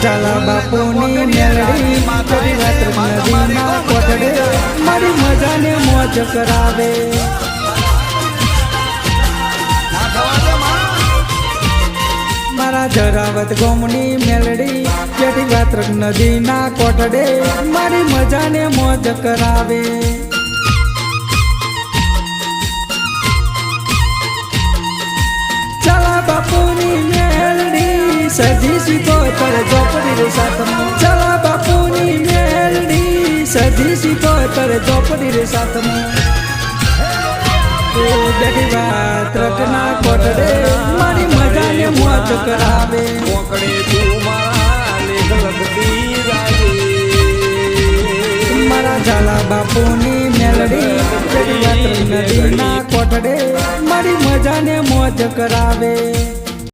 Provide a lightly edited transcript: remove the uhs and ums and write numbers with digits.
ઝાલા બાપુની મેલડી કરી રાત નદીના કોટડે મારી મજાને મોજ કરાવે મારા જરાવત ગોમની મેલડી જેઠી વાત્રક નદીના કોટડે મારી મજાને મોજ કરાવે ઝાલા બાપુની મેલડી સજી સિકોતર ઝોપડી રે સાથમાં ઝાલા બાપુની મેલડી સજી સિકોતર ઝોપડી રે સાથમાં બેઠી વાત્રક ના કોટડે મારી મજાને મોજ કરાવે મોકળે તું મારા લેખ લખતી જાય મારા ઝાલા બાપુની મેલડી જેઠી વાત્રક નદીના કોટડે મારી મજાને મોજ કરાવે